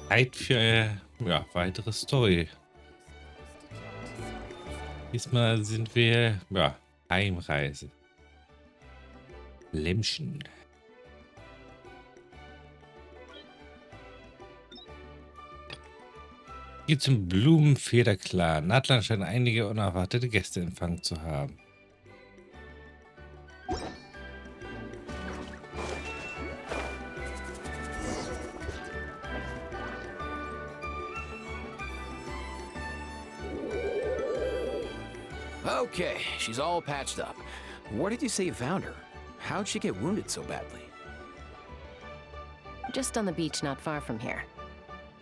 Zeit für ja, weitere Story. Diesmal sind wir ja, Heimreise. Menschen. Geht zum Blumenfederclan. Adlan scheint einige unerwartete Gäste empfangen zu haben. Okay, she's all patched up. Where did you say you found her? How'd she get wounded so badly? Just on the beach not far from here.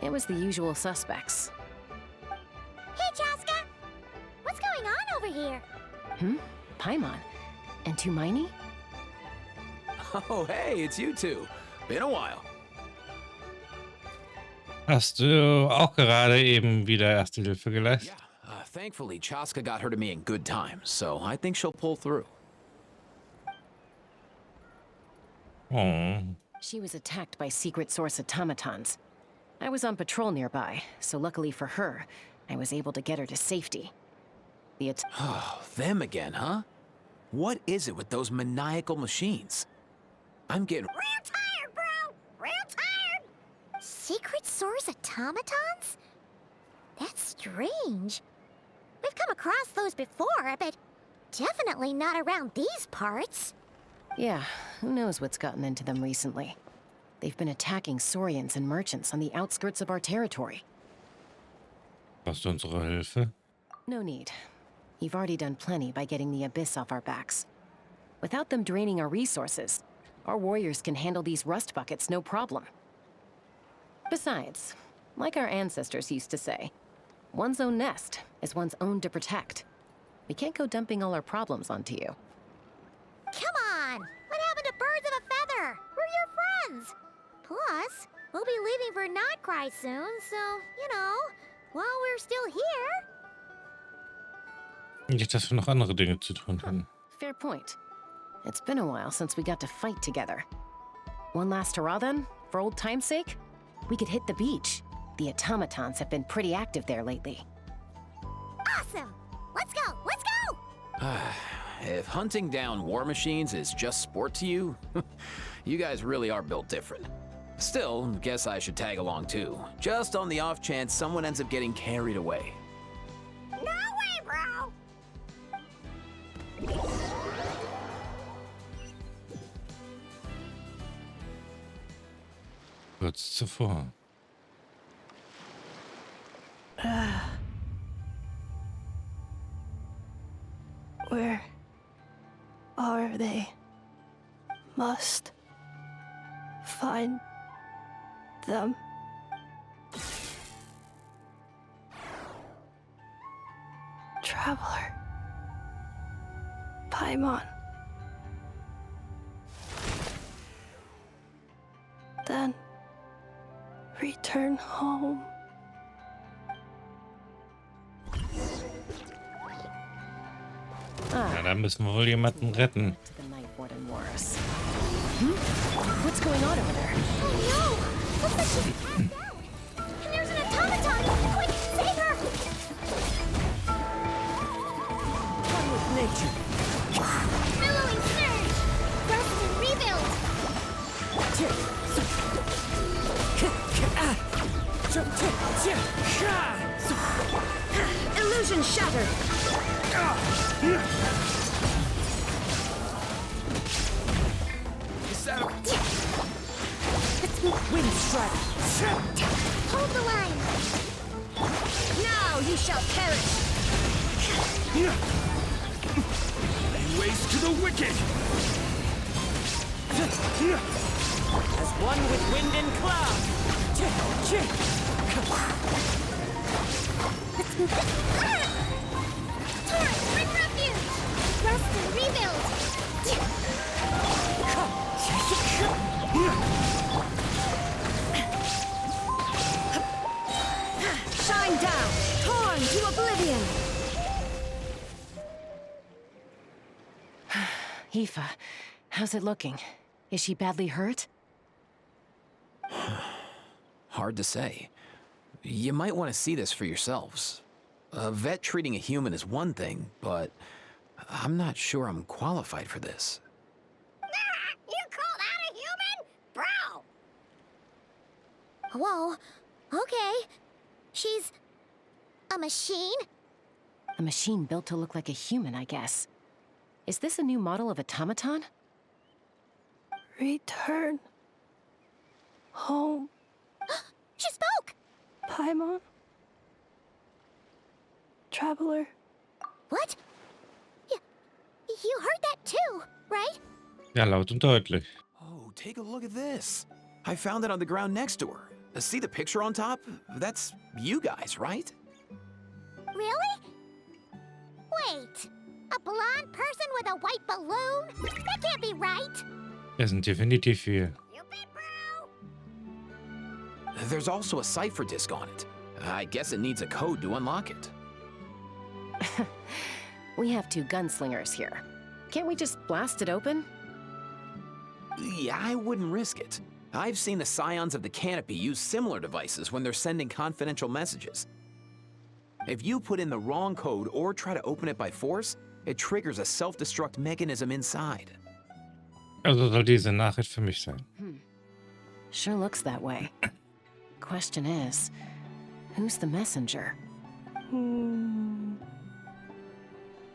It was the usual suspects. Hey, Chaska! What's going on over here? Paimon. And Tumaini? Oh, hey, it's you two. Been a while. Hast du auch gerade eben wieder Erste Hilfe geleistet? Yeah, thankfully, Chaska got her to me in good time, so I think she'll pull through. Oh. She was attacked by secret source automatons. I was on patrol nearby, so luckily for her, I was able to get her to safety. Oh, them again, huh? What is it with those maniacal machines? I'm getting Real tired, bro! Real tired! Secret source automatons? That's strange. We've come across those before, but definitely not around these parts. Yeah, who knows what's gotten into them recently. They've been attacking Saurians and merchants on the outskirts of our territory. Brauchst du unsere Hilfe? No need. You've already done plenty by getting the Abyss off our backs. Without them draining our resources, our warriors can handle these rust buckets no problem. Besides, like our ancestors used to say, one's own nest is one's own to protect. We can't go dumping all our problems onto you. Come on! What happened to birds of a feather? We're your friends! Plus, we'll be leaving for Notcry soon, so, you know, while we're still here... Nicht, dass wir noch andere Dinge zu tun haben. Fair point. It's been a while since we got to fight together. One last hurrah then, for old time's sake? We could hit the beach. The automatons have been pretty active there lately. Awesome! Let's go! Let's go! If hunting down war machines is just sport to you, you guys really are built different. Still, guess I should tag along too, just on the off chance someone ends up getting carried away. No way, bro! Kurz zuvor. Where are they? Must find them. Traveler. Paimon. Then return home. Ja, da müssen wir wohl jemanden retten. To the Night Warden Wars. What's going on over there? Oh no! Looks like she's passed out! And there's an automaton! Quick, save her! One with nature. Billowing surge! Rest and rebuild! Illusion shattered. Is that a... Wind strike. Hold the line! Now ye shall perish. Lay waste to the wicked! As one with wind and cloud. Torrent, bring refuge! Rest and rebuild! Shine down. Torn to oblivion. Aoife, how's it looking? Is she badly hurt? Hard to say. You might want to see this for yourselves. A vet treating a human is one thing, but I'm not sure I'm qualified for this. You call that a human? Bro! Whoa, okay. She's a machine? A machine built to look like a human, I guess. Is this a new model of automaton? Return home, She spoke! Paimon. Traveler. What? You heard that too, right? Ja, laut und deutlich. Oh, take a look at this. I found it on the ground next to her. See the picture on top? That's you guys, right? Really? Wait, a blonde person with a white balloon? That can't be right. Das sind definitiv wir. You bet, bro! There's also a cipher disk on it. I guess it needs a code to unlock it. We have two gunslingers here. Can't we just blast it open? Yeah, I wouldn't risk it. I've seen the scions of the canopy use similar devices when they're sending confidential messages. If you put in the wrong code or try to open it by force, it triggers a self-destruct mechanism inside. Also soll diese Nachricht für mich sein. Sure looks that way. Question is, who's the messenger?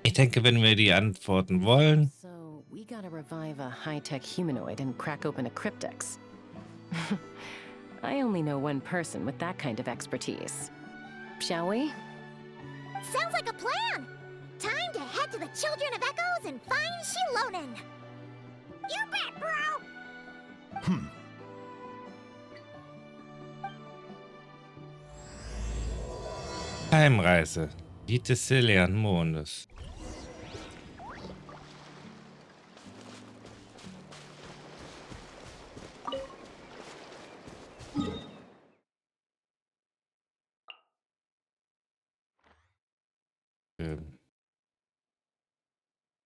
Ich denke, wenn wir die antworten wollen, So, we gotta revive a high-tech humanoid and crack open a cryptex. I only know one person with that kind of expertise. Shall we? Sounds like a plan! Time to head to the Children of Echoes and find Shilonen! You bet, bro! Heimreise. Die des Mondes.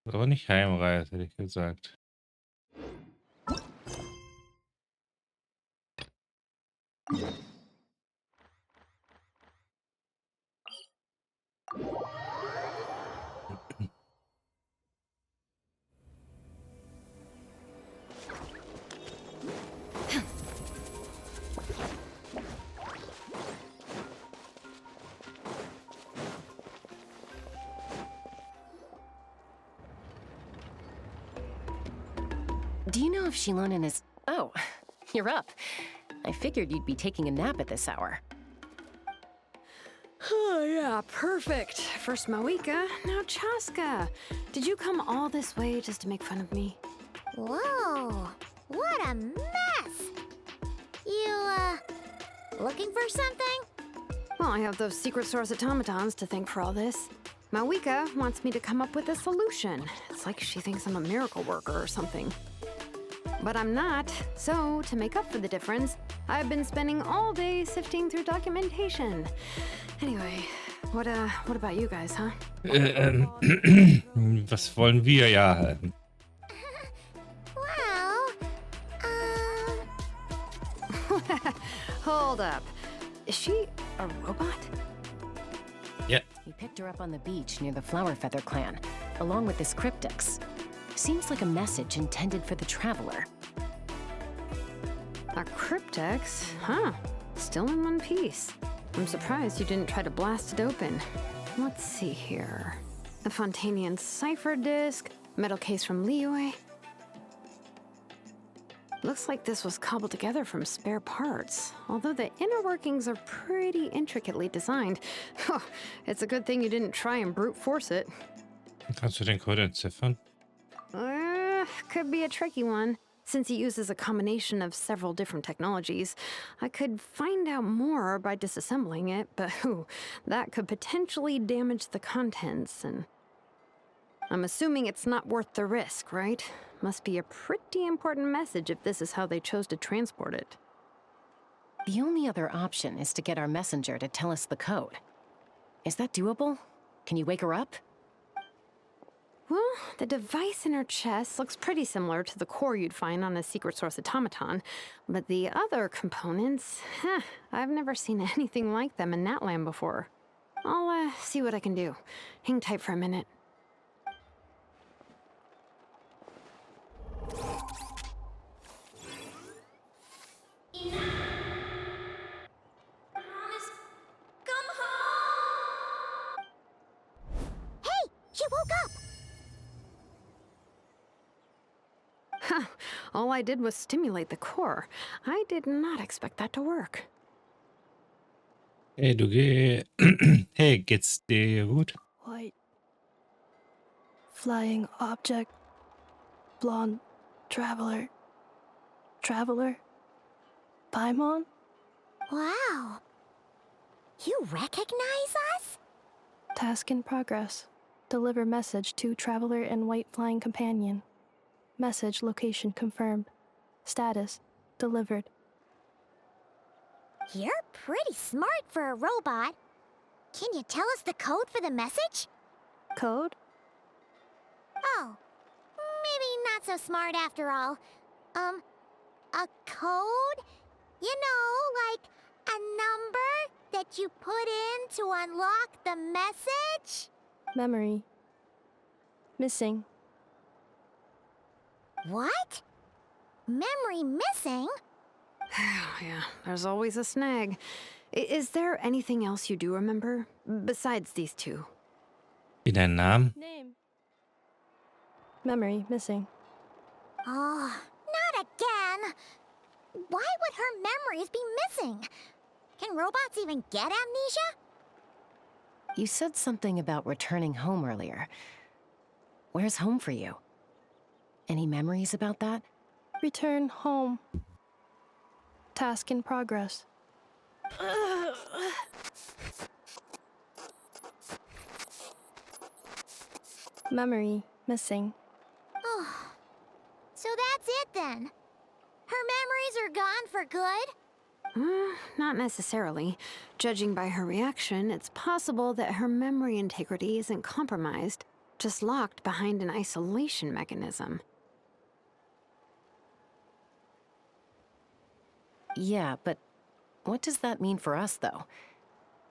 Aber nicht Heimreise, hätte ich gesagt. Do you know if Shilonen is... Oh, you're up. I figured you'd be taking a nap at this hour. Oh, yeah, perfect. First Mawika, now Chaska. Did you come all this way just to make fun of me? Whoa, what a mess! You, looking for something? Well, I have those secret source automatons to thank for all this. Mawika wants me to come up with a solution. It's like she thinks I'm a miracle worker or something. But I'm not, so to make up for the difference, I've been spending all day sifting through documentation. Anyway, what about you guys, huh? Was wollen wir ja? Well, Hold up. Is she a robot? Ja. We picked her up on the beach near the Flower Feather clan, along with this cryptex. Seems like a message intended for the traveler. A cryptex? Huh. Still in one piece. I'm surprised you didn't try to blast it open. Let's see here. A Fontanian cipher disk, metal case from Liyue. Looks like this was cobbled together from spare parts, although the inner workings are pretty intricately designed. It's a good thing you didn't try and brute force it. Kannst du den Code entziffern? Could be a tricky one. Since he uses a combination of several different technologies, I could find out more by disassembling it, but that could potentially damage the contents, and I'm assuming it's not worth the risk, right? Must be a pretty important message if this is how they chose to transport it. The only other option is to get our messenger to tell us the code. Is that doable? Can you wake her up? Well, the device in her chest looks pretty similar to the core you'd find on a secret source automaton, but the other components, I've never seen anything like them in that land before. I'll see what I can do. Hang tight for a minute. Hey, she woke up! All I did was stimulate the core. I did not expect that to work. Hey, hey, geht's dir gut? White. Flying object. Blonde. Traveler. Traveler. Paimon? Wow. You recognize us? Task in progress. Deliver message to traveler and white flying companion. Message location confirmed. Status delivered. You're pretty smart for a robot. Can you tell us the code for the message? Code? Oh, maybe not so smart after all. A code? You know, like a number that you put in to unlock the message? Memory. Missing. What? Memory missing? Yeah, there's always a snag. Is there anything else you do remember? Besides these two? Wie dein Name? Name. Memory missing. Oh, not again. Why would her memories be missing? Can robots even get amnesia? You said something about returning home earlier. Where's home for you? Any memories about that? Return home. Task in progress. Memory missing. Oh, so that's it then. Her memories are gone for good? Not necessarily. Judging by her reaction, it's possible that her memory integrity isn't compromised, just locked behind an isolation mechanism. Yeah, but what does that mean for us, though?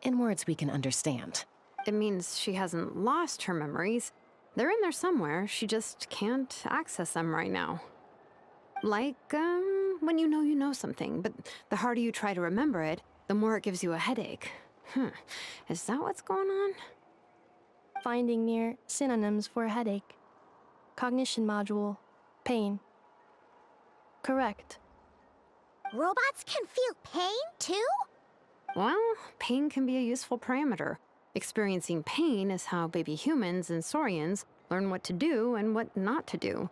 In words we can understand. It means she hasn't lost her memories. They're in there somewhere, she just can't access them right now. Like, when you know something, but the harder you try to remember it, the more it gives you a headache. Is that what's going on? Finding near synonyms for headache. Cognition module. Pain. Correct. Robots can feel pain too? Well, pain can be a useful parameter. Experiencing pain is how baby humans and saurians learn what to do and what not to do.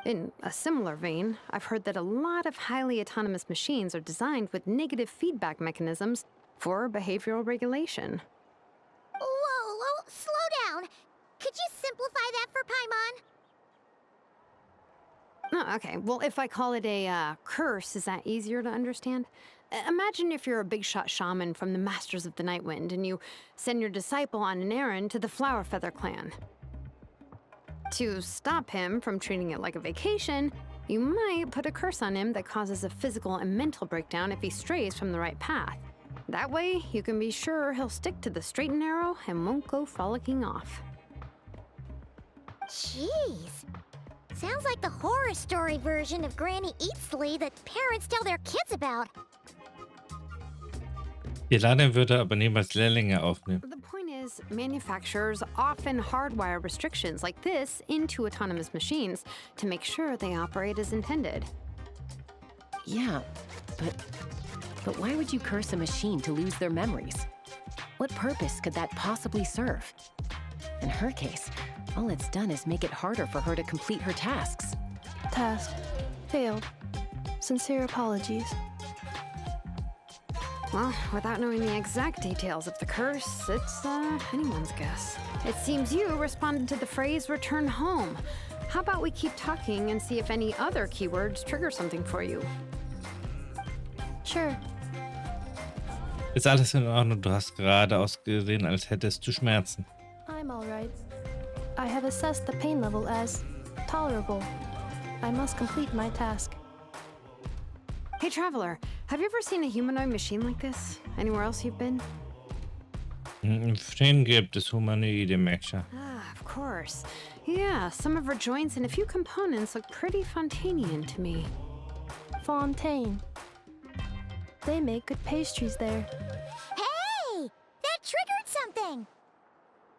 In a similar vein, I've heard that a lot of highly autonomous machines are designed with negative feedback mechanisms for behavioral regulation. Whoa, slow down. Could you simplify that for Paimon? Oh, okay, well, if I call it a curse, is that easier to understand? Imagine if you're a big shot shaman from the Masters of the Night Wind and you send your disciple on an errand to the Flower Feather clan. To stop him from treating it like a vacation, you might put a curse on him that causes a physical and mental breakdown if he strays from the right path. That way, you can be sure he'll stick to the straight and narrow and won't go frolicking off. Jeez. Sounds like the horror story version of Granny Eatsley that parents tell their kids about. Die Ladin würde aber niemals Lehrlinge aufnehmen. The point is, manufacturers often hardwire restrictions like this into autonomous machines to make sure they operate as intended. Yeah, but why would you curse a machine to lose their memories? What purpose could that possibly serve? In her case, all it's done is make it harder for her to complete her tasks. Task. Failed. Sincere apologies. Well, without knowing the exact details of the curse, it's anyone's guess. It seems you responded to the phrase return home. How about we keep talking and see if any other keywords trigger something for you? Sure. Ist alles in Ordnung? Du hast gerade ausgesehen, als hättest du Schmerzen. I'm alright. I have assessed the pain level as tolerable. I must complete my task. Hey, Traveler, have you ever seen a humanoid machine like this? Anywhere else you've been? Im Stehen gibt es humanoide Mächte. Ah, of course. Yeah, some of her joints and a few components look pretty Fontanian to me. Fontaine. They make good pastries there. Hey! That triggered something!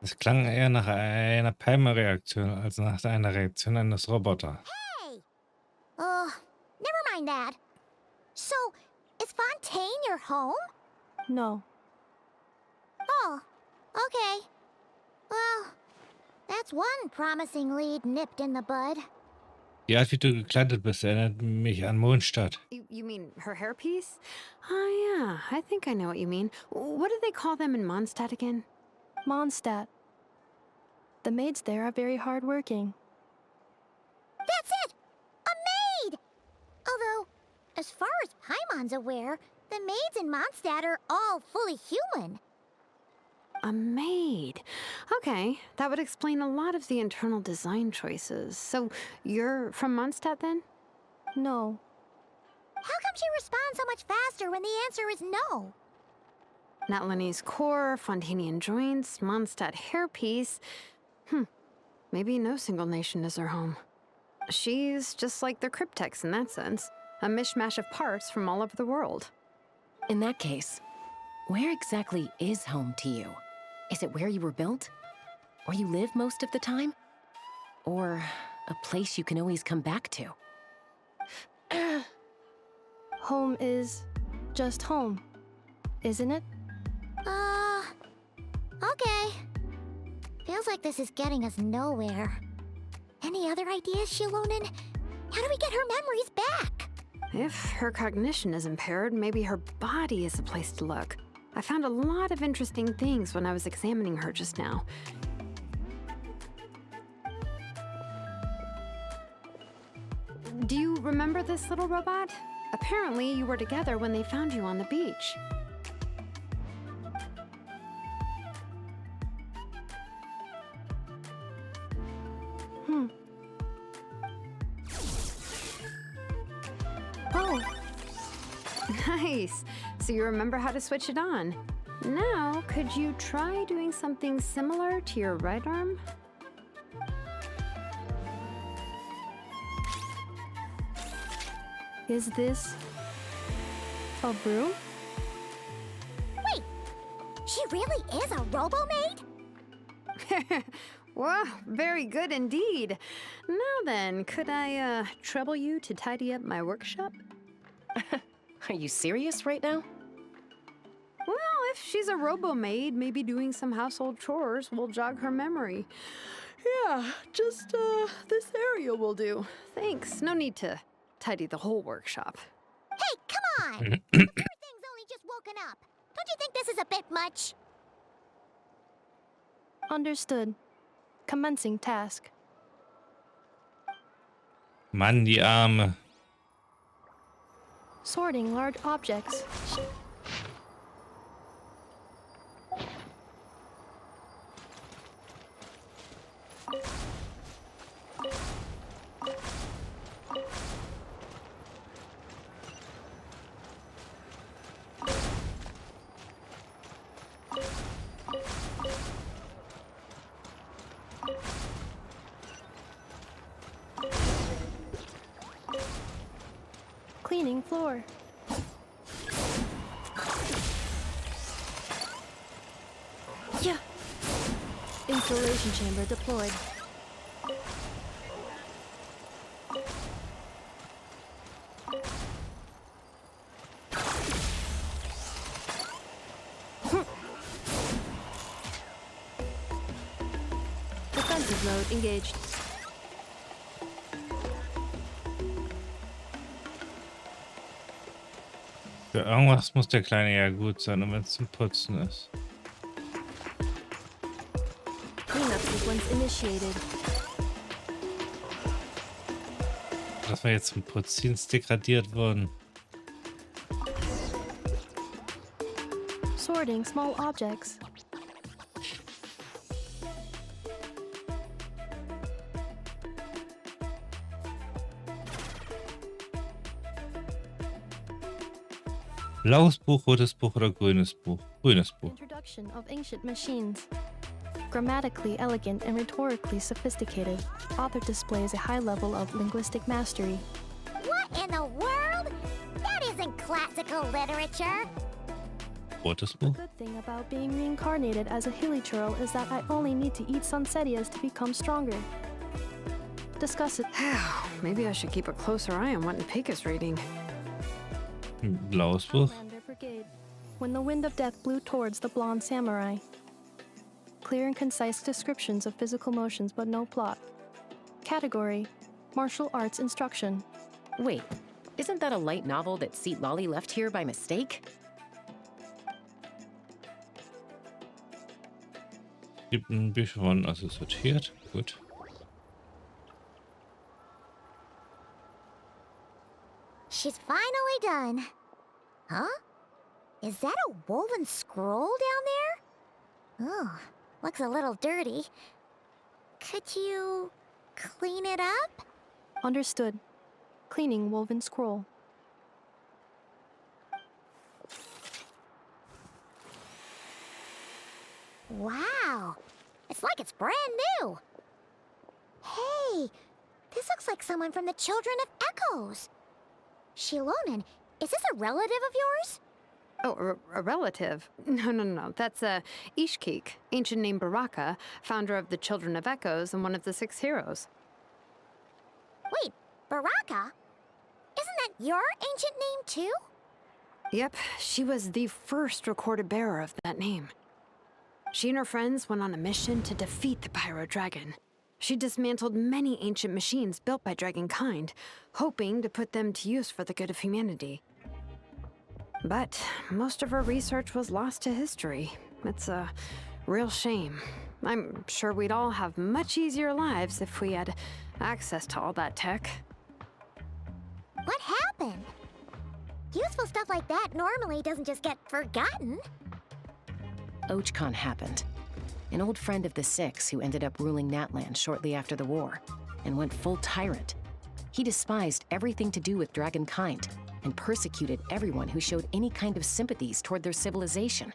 Es klang eher nach einer Palmer-Reaktion als nach einer Reaktion eines Roboters. Hey! Oh, never mind that. So, is Fontaine your home? No. Oh, okay. Well, that's one promising lead nipped in the bud. Die Art, wie du gekleidet bist, erinnert mich an Mondstadt. You mean her hairpiece? Oh, yeah, I think I know what you mean. What do they call them in Mondstadt again? Mondstadt. The maids there are very hardworking. That's it! A maid! Although, as far as Paimon's aware, the maids in Mondstadt are all fully human. A maid. Okay, that would explain a lot of the internal design choices. So, you're from Mondstadt then? No. How come she responds so much faster when the answer is no? Natlanese core, Fontanian joints, Mondstadt hairpiece. Maybe no single nation is her home. She's just like the Cryptex in that sense. A mishmash of parts from all over the world. In that case, where exactly is home to you? Is it where you were built? Where you live most of the time? Or a place you can always come back to? Home is just home, isn't it? Okay. Feels like this is getting us nowhere. Any other ideas, Shilonen? How do we get her memories back? If her cognition is impaired, maybe her body is the place to look. I found a lot of interesting things when I was examining her just now. Do you remember this little robot? Apparently, you were together when they found you on the beach. Oh, Nice. So you remember how to switch it on. Now, could you try doing something similar to your right arm? is this a broom? Wait, she really is a robo-maid? Wow, very good indeed. Now then, could I trouble you to tidy up my workshop? Are you serious right now? Well, if she's a robo-maid, maybe doing some household chores will jog her memory. Yeah, just this area will do. Thanks. No need to tidy the whole workshop. Hey, come on! Poor thing's only just woken up. Don't you think this is a bit much? Understood. Commencing task. Mann, die Arme. Sorting large objects. Cleaning floor. Yeah. Installation chamber deployed. Defensive mode engaged. Für irgendwas muss der Kleine ja gut sein, und wenn es zum Putzen ist. Cleanup sequence initiated. Das war jetzt zum Putzdienst degradiert worden. Sorting small objects. Blaues Buch, rotes Buch oder grünes Buch? Grünes Buch. Introduction of Ancient Machines. Grammatically elegant and rhetorically sophisticated, author displays a high level of linguistic mastery. What in the world? That isn't classical literature. Rotes The Buch. good thing about being reincarnated as a hilly churl is that I only need to eat sunsettias to become stronger. Discuss it. Maybe I should keep a closer eye on what Napika's reading. Blaues Buch. Lander Brigade. When the wind of death blew towards the blonde samurai. Clear and concise descriptions of physical motions, but no plot. Category: martial arts instruction. Wait, isn't that a light novel that Seat Lolly left here by mistake? Gibt ein Bücher von, also sortiert. Gut. She's finally done. Huh? Is that a woven scroll down there? Oh, looks a little dirty. Could you clean it up? Understood. Cleaning woven scroll. Wow, it's like it's brand new. Hey, this looks like someone from the Children of Echoes. Shilonen, is this a relative of yours? Oh, a relative? No. That's Ishkik, ancient name Baraka, founder of the Children of Echoes and one of the 6 heroes. Wait, Baraka? Isn't that your ancient name too? Yep, she was the first recorded bearer of that name. She and her friends went on a mission to defeat the Pyro Dragon. She dismantled many ancient machines built by dragonkind, hoping to put them to use for the good of humanity. But most of her research was lost to history. It's a real shame. I'm sure we'd all have much easier lives if we had access to all that tech. What happened? Useful stuff like that normally doesn't just get forgotten. Ochkon happened. An old friend of the 6 who ended up ruling Natland shortly after the war, and went full tyrant. He despised everything to do with dragonkind, and persecuted everyone who showed any kind of sympathies toward their civilization.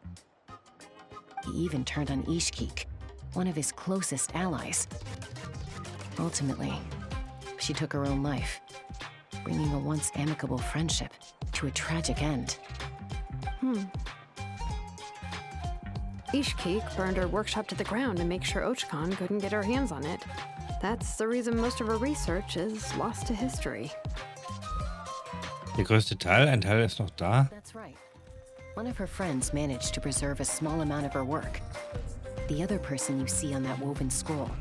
He even turned on Ishkik, one of his closest allies. Ultimately, she took her own life, bringing a once amicable friendship to a tragic end. Ishkik burned her workshop to the ground to make sure Ochkon couldn't get her hands on it. That's the reason most of her research is lost to history. Der größte Teil, ein Teil ist noch da. That's right. One of her friends managed to preserve a small amount of her work. The other person you see on that woven scroll,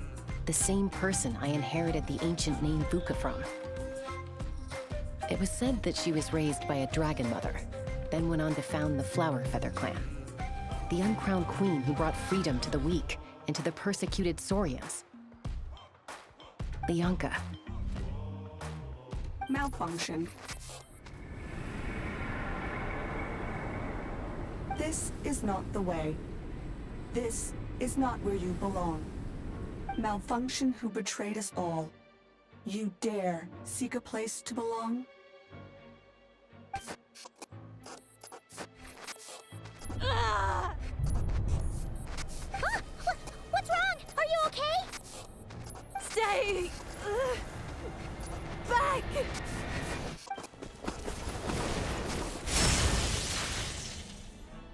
the same person I inherited the ancient name Vuka from. It was said that she was raised by a dragon mother, then went on to found the Flower Feather clan, the uncrowned queen who brought freedom to the weak and to the persecuted Saurians. Leonka. Malfunction. This is not the way. This is not where you belong. Malfunction who betrayed us all. You dare seek a place to belong? Ah! What's wrong? Are you okay? Stay back!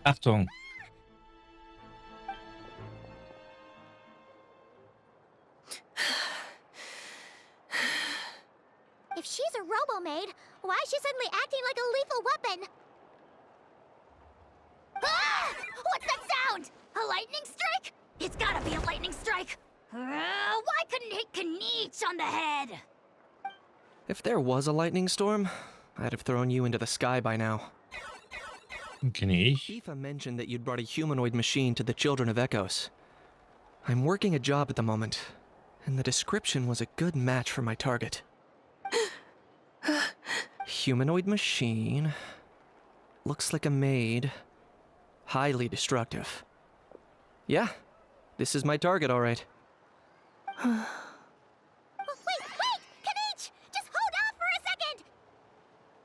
Achtung! If she's a robo-maid, why is she suddenly acting like a lethal weapon? Ah! What's that sound? A lightning strike? It's gotta be a lightning strike! Why couldn't it hit Kniech on the head? If there was a lightning storm, I'd have thrown you into the sky by now. Kniech? Aoife mentioned that you'd brought a humanoid machine to the Children of Echoes. I'm working a job at the moment, and the description was a good match for my target. Humanoid machine. Looks like a maid. Highly destructive. Yeah, this is my target, all right. Wait! Kniech! Just hold on for a second!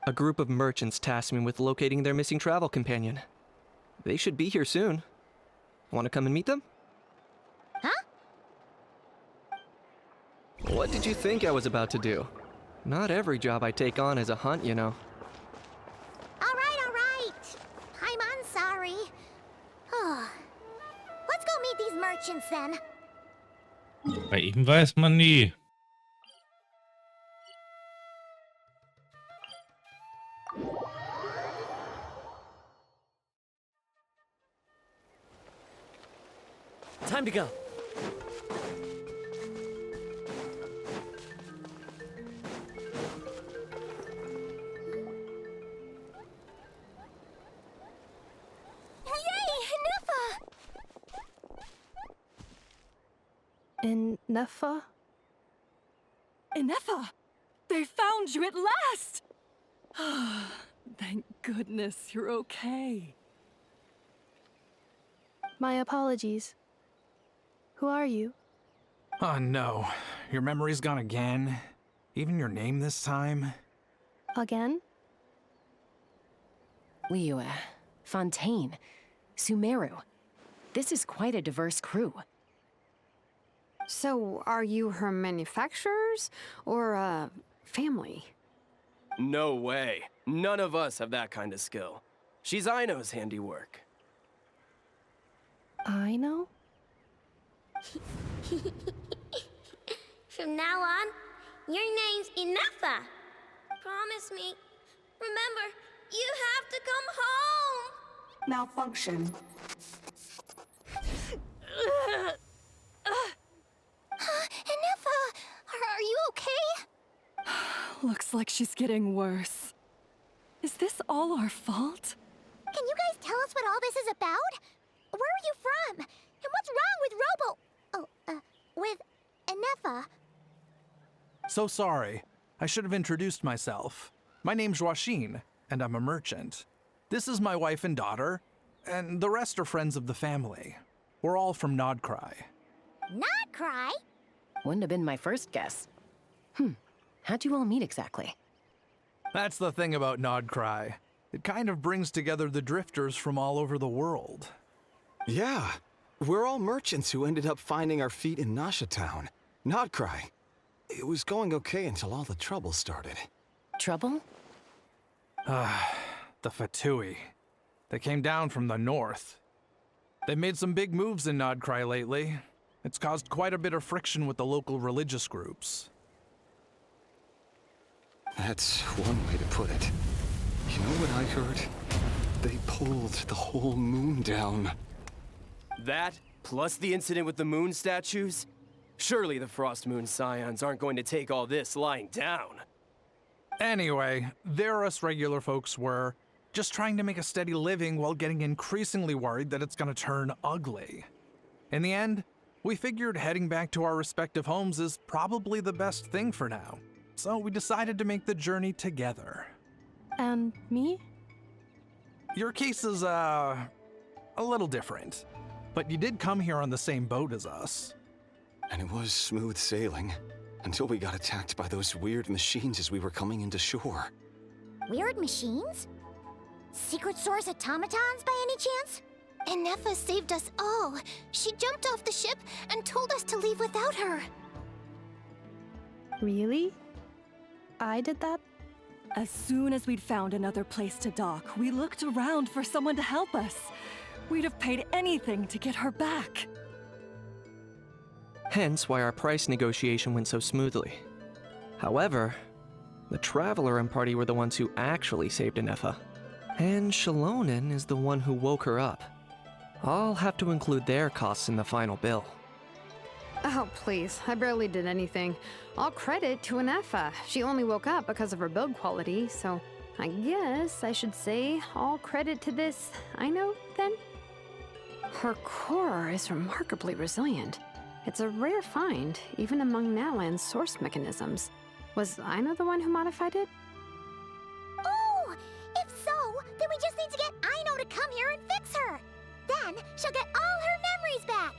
A group of merchants tasked me with locating their missing travel companion. They should be here soon. Want to come and meet them? Huh? What did you think I was about to do? Not every job I take on is a hunt, you know. All right. I'm sorry. Let's go meet these merchants then. Bei ihm weiß man nie. Time to go. In Nefa? Inefa! They found you at last! Thank goodness you're okay. My apologies. Who are you? Oh no, your memory's gone again? Even your name this time? Again? Liu, Fontaine, Sumeru. This is quite a diverse crew. So, are you her manufacturers or family? No way. None of us have that kind of skill. She's Aino's handiwork. I know? From now on, your name's Inefa. Promise me. Remember, you have to come home. Malfunction. Inefa, are you okay? Looks like she's getting worse. Is this all our fault? Can you guys tell us what all this is about? Where are you from? And what's wrong with Inefa? So sorry. I should have introduced myself. My name's Joachine, and I'm a merchant. This is my wife and daughter, and the rest are friends of the family. We're all from Nodcry. Not cry? Wouldn't have been my first guess. How'd you all meet exactly? That's the thing about Nodcry. It kind of brings together the drifters from all over the world. Yeah, we're all merchants who ended up finding our feet in Nasha Town. Nodcry. It was going okay until all the trouble started. Trouble? The Fatui. They came down from the north. They've made some big moves in Nodcry lately. It's caused quite a bit of friction with the local religious groups. That's one way to put it. You know what I heard? They pulled the whole moon down. That, plus the incident with the moon statues? Surely the Frost Moon Scions aren't going to take all this lying down. Anyway, there us regular folks were just trying to make a steady living while getting increasingly worried that it's gonna turn ugly. In the end, we figured heading back to our respective homes is probably the best thing for now. So we decided to make the journey together. And me? Your case is, a little different. But you did come here on the same boat as us. And it was smooth sailing, until we got attacked by those weird machines as we were coming into shore. Weird machines? Secret source automatons by any chance? Inefa saved us all. She jumped off the ship and told us to leave without her. Really? I did that? As soon as we'd found another place to dock, we looked around for someone to help us. We'd have paid anything to get her back. Hence why our price negotiation went so smoothly. However, the Traveler and party were the ones who actually saved Inefa. And Shalonen is the one who woke her up. I'll have to include their costs in the final bill. Oh, please. I barely did anything. All credit to Inefa. She only woke up because of her build quality, so I guess I should say all credit to this Eine, then? Her core is remarkably resilient. It's a rare find, even among Nalan's source mechanisms. Was Eine the one who modified it? Oh! If so, then we just need to get Aino to come here and fix her. Then she'll get all her memories back.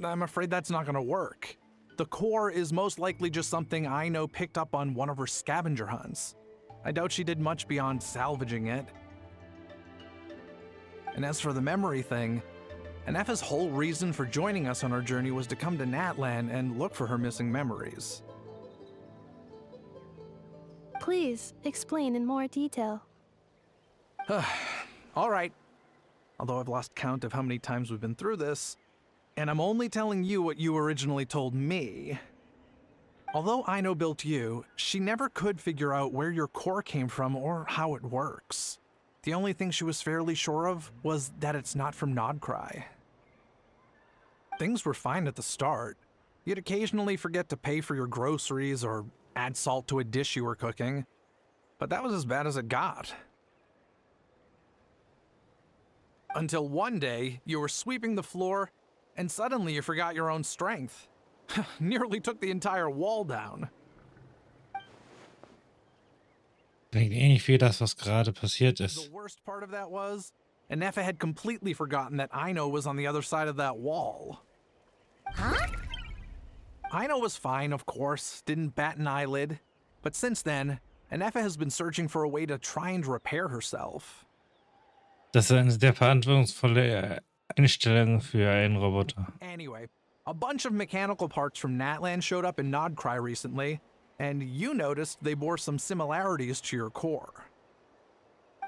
I'm afraid that's not gonna work. The core is most likely just something Aino picked up on one of her scavenger hunts. I doubt she did much beyond salvaging it. And as for the memory thing, Anefa's whole reason for joining us on our journey was to come to Natlan and look for her missing memories. Please explain in more detail. All right. Although I've lost count of how many times we've been through this, and I'm only telling you what you originally told me. Although Aino built you, she never could figure out where your core came from or how it works. The only thing she was fairly sure of was that it's not from Nodcry. Things were fine at the start. You'd occasionally forget to pay for your groceries or add salt to a dish you were cooking, but that was as bad as it got. Until one day, you were sweeping the floor, and suddenly you forgot your own strength. Nearly took the entire wall down. Klingt ähnlich wie das, was gerade passiert The ist. worst part of that was, Anefa had completely forgotten that Aino was on the other side of that wall. Huh? Aino was fine, of course, didn't bat an eyelid. But since then, Anefa has been searching for a way to try and repair herself. Das ist eine sehr verantwortungsvolle Einstellung für einen Roboter. Anyway, a bunch of mechanical parts from Natlan showed up in Nodcry recently, and you noticed they bore some similarities to your core.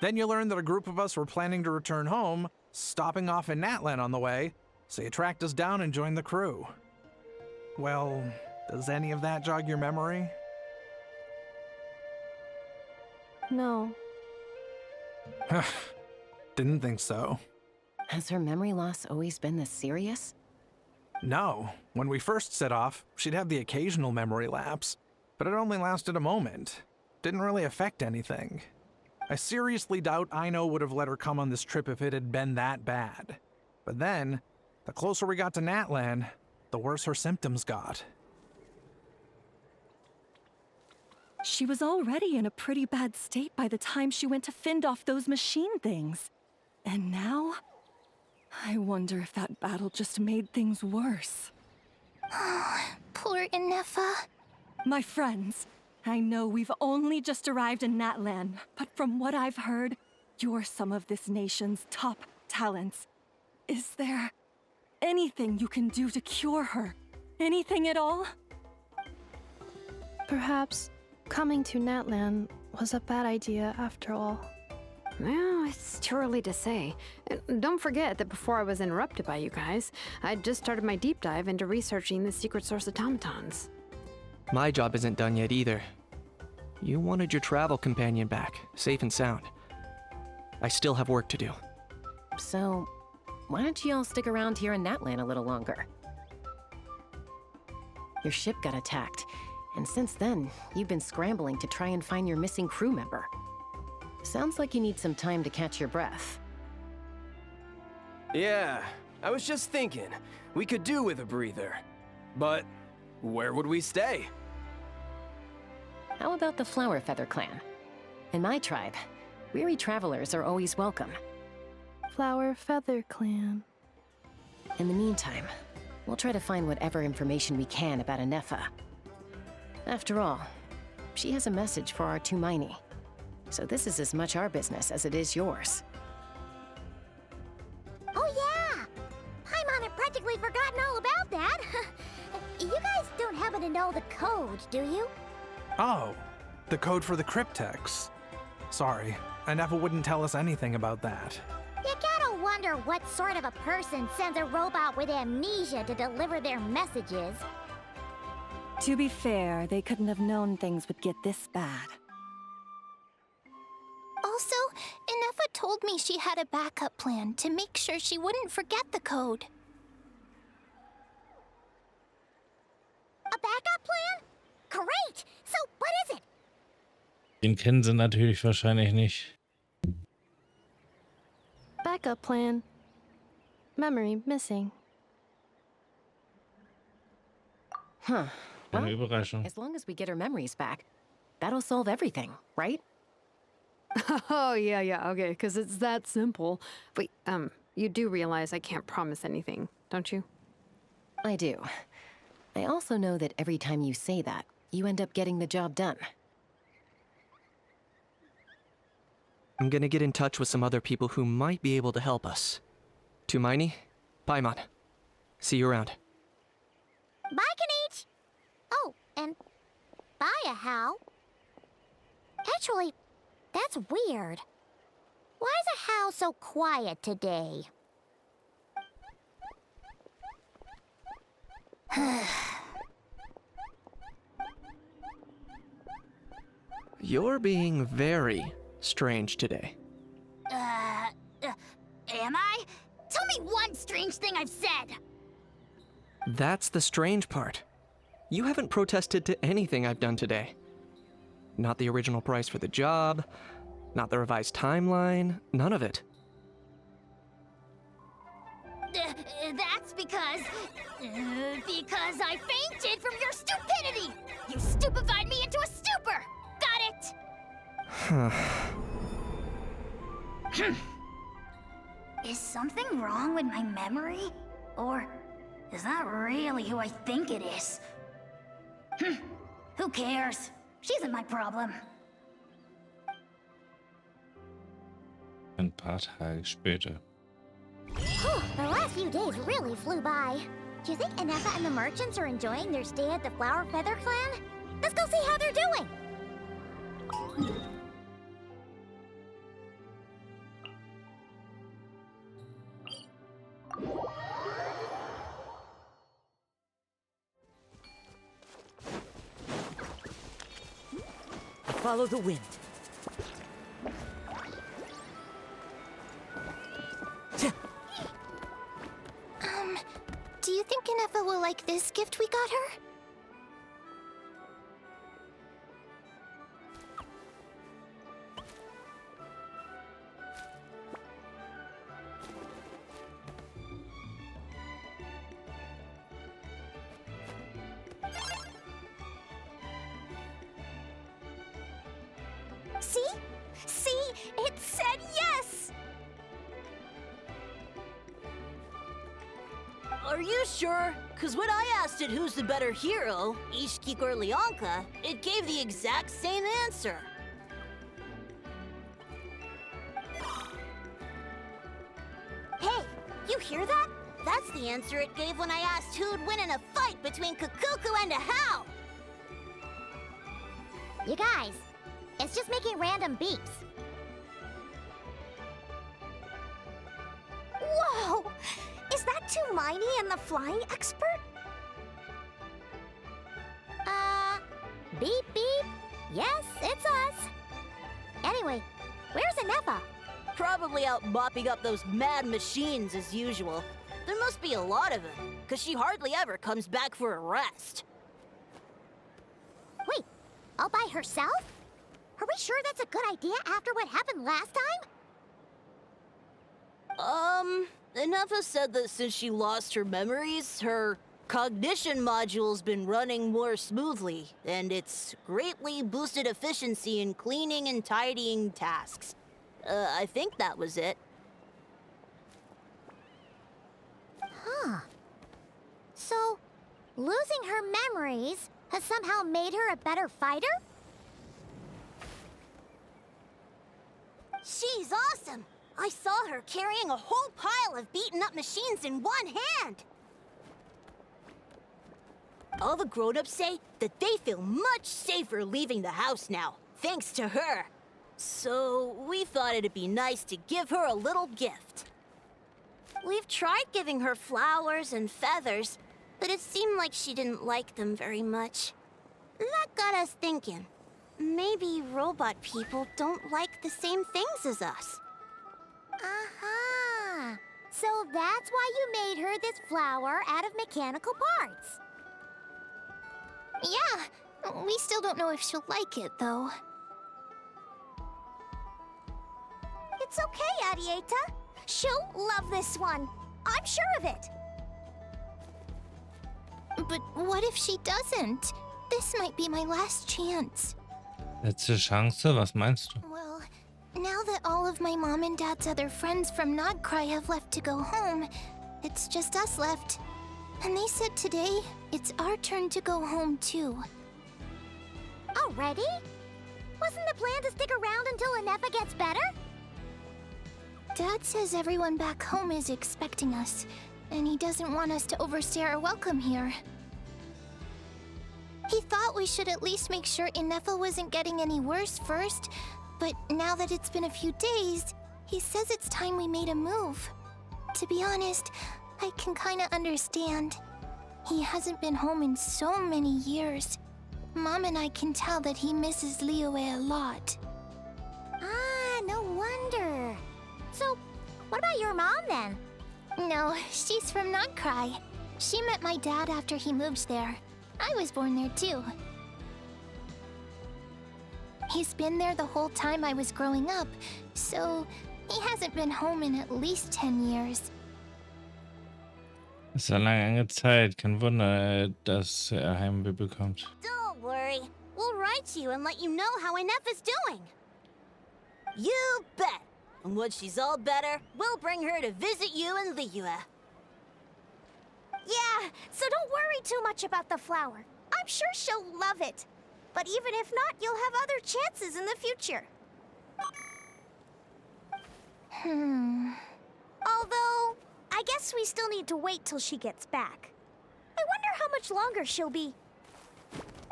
Then you learned that a group of us were planning to return home, stopping off in Natlan on the way, so you tracked us down and joined the crew. Well, does any of that jog your memory? No. Didn't think so. Has her memory loss always been this serious? No. When we first set off, she'd have the occasional memory lapse, but it only lasted a moment. Didn't really affect anything. I seriously doubt Aino would have let her come on this trip if it had been that bad. But then, the closer we got to Natlan, the worse her symptoms got. She was already in a pretty bad state by the time she went to fend off those machine things. And now? I wonder if that battle just made things worse. Poor Anefa. My friends, I know we've only just arrived in Natlan, but from what I've heard, you're some of this nation's top talents. Is there anything you can do to cure her? Anything at all? Perhaps coming to Natlan was a bad idea after all. Well, it's too early to say. And don't forget that before I was interrupted by you guys, I'd just started my deep dive into researching the secret source automatons. My job isn't done yet either. You wanted your travel companion back, safe and sound. I still have work to do. So, why don't you all stick around here in Natlan a little longer? Your ship got attacked, and since then, you've been scrambling to try and find your missing crew member. Sounds like you need some time to catch your breath. Yeah, I was just thinking, we could do with a breather. But where would we stay? How about the Flower Feather clan? In my tribe, weary travelers are always welcome. Flower Feather Clan. In the meantime, we'll try to find whatever information we can about Anefa. After all, she has a message for our Tumaini. So this is as much our business as it is yours. Oh yeah! Paimon had practically forgotten all about that. You guys don't happen to know the code, do you? Oh, the code for the cryptex. Sorry, Anefa wouldn't tell us anything about that. You gotta wonder what sort of a person sends a robot with amnesia to deliver their messages. To be fair, they couldn't have known things would get this bad. Also, Anefa told me she had a backup plan to make sure she wouldn't forget the code. A backup plan? Great! So, what is it? Den kennen sie natürlich wahrscheinlich nicht. Backup plan. Memory missing. Huh. Eine Well, Überraschung. as long as we get her memories back, that'll solve everything, right? Oh, yeah, okay, because it's that simple. Wait, you do realize I can't promise anything, don't you? I do. I also know that every time you say that, you end up getting the job done. I'm gonna get in touch with some other people who might be able to help us. Tumaini, Paimon. See you around. Bye, Kanich! Oh, and bye, How. Actually, that's weird. Why is a How so quiet today? You're being very strange today. Am I? Tell me one strange thing I've said! That's the strange part. You haven't protested to anything I've done today. Not the original price for the job, not the revised timeline, none of it. That's because I fainted from your stupidity! You stupefied me into a stupor! Got it? Is something wrong with my memory? Or is that really who I think it is? Who cares? She isn't my problem. Ein paar Tage später. The last few days really flew by. Do you think Anefa and the merchants are enjoying their stay at the Flower Feather Clan? Let's go see how they're doing! Follow the wind. Do you think Anefa will like this gift we got her? See? See? It said yes! Are you sure? Because when I asked it who's the better hero, Ishkik or Leonka, it gave the exact same answer. Hey, you hear that? That's the answer it gave when I asked who'd win in a fight between Kukuku and a How! You guys, it's just making random beeps. Whoa! Is that Tumaini and the flying expert? Beep beep. Yes, it's us. Anyway, where's Anefa? Probably out mopping up those mad machines as usual. There must be a lot of them, because she hardly ever comes back for a rest. Wait, all by herself? Are we sure that's a good idea after what happened last time? Anefa said that since she lost her memories, her cognition module's been running more smoothly, and it's greatly boosted efficiency in cleaning and tidying tasks. I think that was it. Huh. So, losing her memories has somehow made her a better fighter? She's awesome! I saw her carrying a whole pile of beaten-up machines in one hand! All the grown-ups say that they feel much safer leaving the house now, thanks to her. So, we thought it'd be nice to give her a little gift. We've tried giving her flowers and feathers, but it seemed like she didn't like them very much. That got us thinking. Maybe robot people don't like the same things as us. Aha! So that's why you made her this flower out of mechanical parts. Yeah, we still don't know if she'll like it, though. It's okay, Arieta. She'll love this one. I'm sure of it. But what if she doesn't? This might be my last chance. Letzte Chance, was meinst du? Well, now that all of my mom and dad's other friends from Nodcry have left to go home, it's just us left. And they said today, it's our turn to go home too. Already? Wasn't the plan to stick around until Anefa gets better? Dad says everyone back home is expecting us, and he doesn't want us to overstay our welcome here. He thought we should at least make sure Anefa wasn't getting any worse first, but now that it's been a few days, he says it's time we made a move. To be honest, I can kinda understand. He hasn't been home in so many years. Mom and I can tell that he misses Liyue a lot. Ah, no wonder. So, what about your mom then? No, she's from Nagcry. She met my dad after he moved there. I was born there too. He's been there the whole time I was growing up, so he hasn't been home in at least 10 years. Das ist eine lange Zeit. Kein Wunder, dass er Heimweh bekommt. Don't worry. We'll write to you and let you know how Anefa's doing. You bet. And when she's all better, we'll bring her to visit you in Liyue. Yeah, so don't worry too much about the flower. I'm sure she'll love it. But even if not, you'll have other chances in the future. Although, I guess we still need to wait till she gets back. I wonder how much longer she'll be.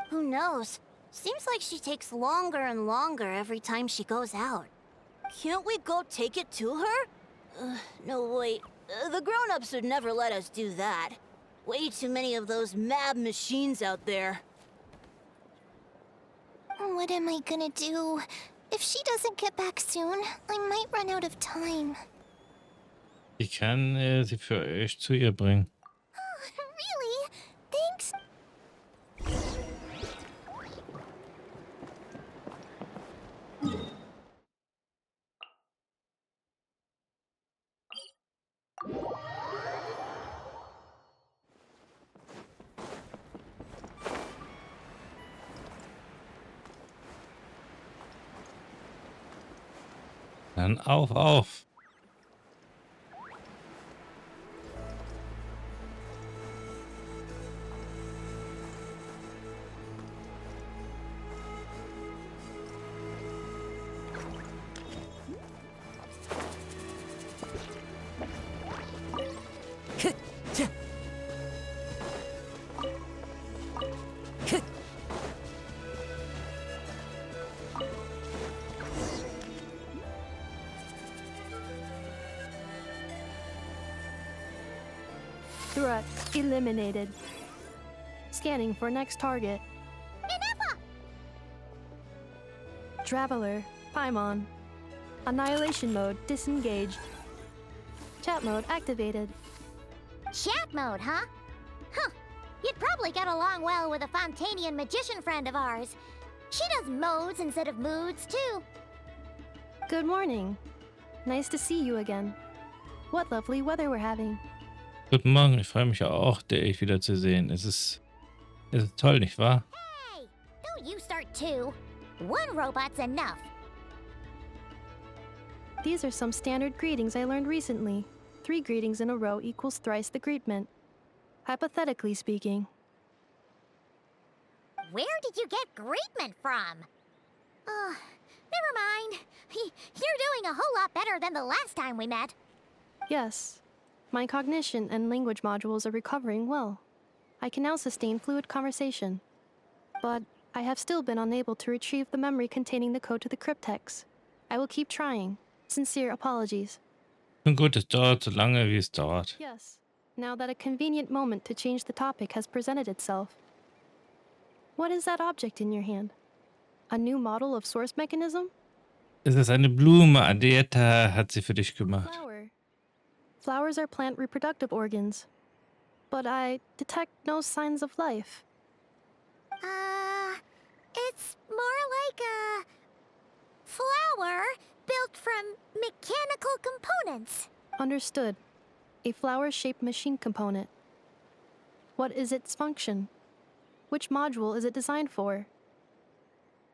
Who knows? Seems like she takes longer and longer every time she goes out. Can't we go take it to her? No, wait. The grown-ups would never let us do that. Way too many of those mad machines out there. What am I gonna do? If she doesn't get back soon, I might run out of time. Ich kann sie für euch zu ihr bringen. Really? Thanks. Dann auf! Threat eliminated. Scanning for next target. Anefa! Traveler, Paimon. Annihilation mode disengaged. Chat mode activated. Chat mode, huh? Huh. You'd probably get along well with a Fontanian magician friend of ours. She does modes instead of moods, too. Good morning. Nice to see you again. What lovely weather we're having. Guten Morgen, ich freue mich auch, dich wiederzusehen. Es ist toll, nicht wahr? Hey! Don't you start too. One robot's enough. These are some standard greetings I learned recently. 3 greetings in a row equals thrice the greetment. Hypothetically speaking. Where did you get greetment from? Never mind. You're doing a whole lot better than the last time we met. Yes. My cognition and language modules are recovering well. I can now sustain fluid conversation. But I have still been unable to retrieve the memory containing the code to the cryptex. I will keep trying. Sincere apologies. Nun gut, es dauert so lange, wie es dauert. Yes. Now that a convenient moment to change the topic has presented itself. What is that object in your hand? A new model of source mechanism? Es ist eine Blume, Adeta hat sie für dich gemacht. Flower. Flowers are plant reproductive organs. But I detect no signs of life. It's more like a flower built from mechanical components. Understood. A flower-shaped machine component. What is its function? Which module is it designed for?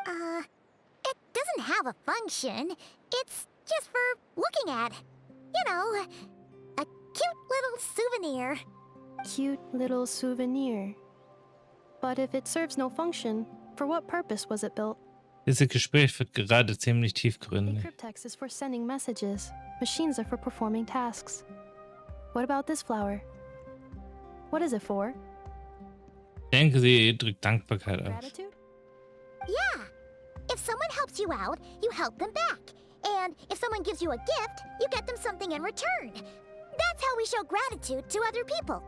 It doesn't have a function. It's just for looking at. You know, a cute little souvenir. Cute little souvenir. But if it serves no function, for what purpose was it built? Dieses Gespräch wird gerade ziemlich tiefgründig. Cryptex is for sending messages. Machines are for performing tasks. What about this flower? What is it for? Ich denke, sie drückt Dankbarkeit aus. Gratitude? Yeah. If someone helps you out, you help them back. And if someone gives you a gift, you get them something in return. That's how we show gratitude to other people.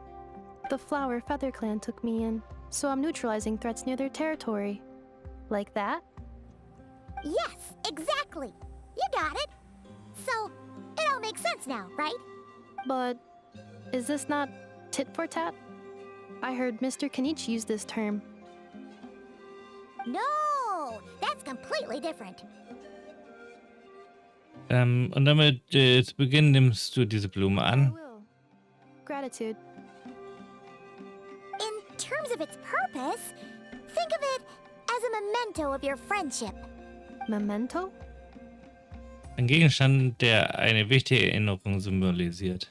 The Flower Feather Clan took me in, so I'm neutralizing threats near their territory. Like that? Yes, exactly. You got it. So, it all makes sense now, right? But is this not tit for tat? I heard Mr. Kenichi use this term. No, that's completely different. Und damit zu Beginn nimmst du diese Blume I an. will. Gratitude. In terms of its purpose, think of it as a memento of your friendship. Memento? Ein Gegenstand, der eine wichtige Erinnerung symbolisiert.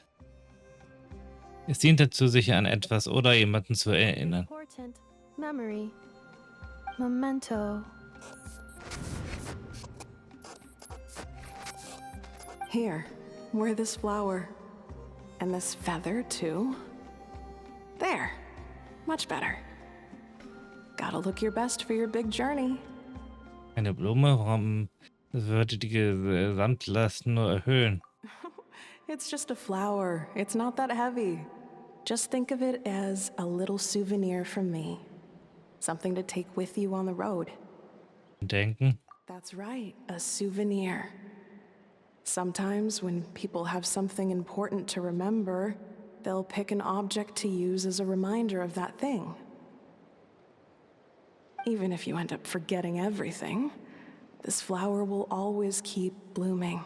Es dient dazu, sich an etwas oder jemanden zu erinnern. Important. Memory. Memento. Here, wear this flower. And this feather, too. There. Much better. Gotta look your best for your big journey. Eine Blume, warum würde die Gesamtlast nur erhöhen? It's just a flower. It's not that heavy. Just think of it as a little souvenir from me. Something to take with you on the road. Denken. That's right, a souvenir. Sometimes when people have something important to remember, they'll pick an object to use as a reminder of that thing. Even if you end up forgetting everything, this flower will always keep blooming.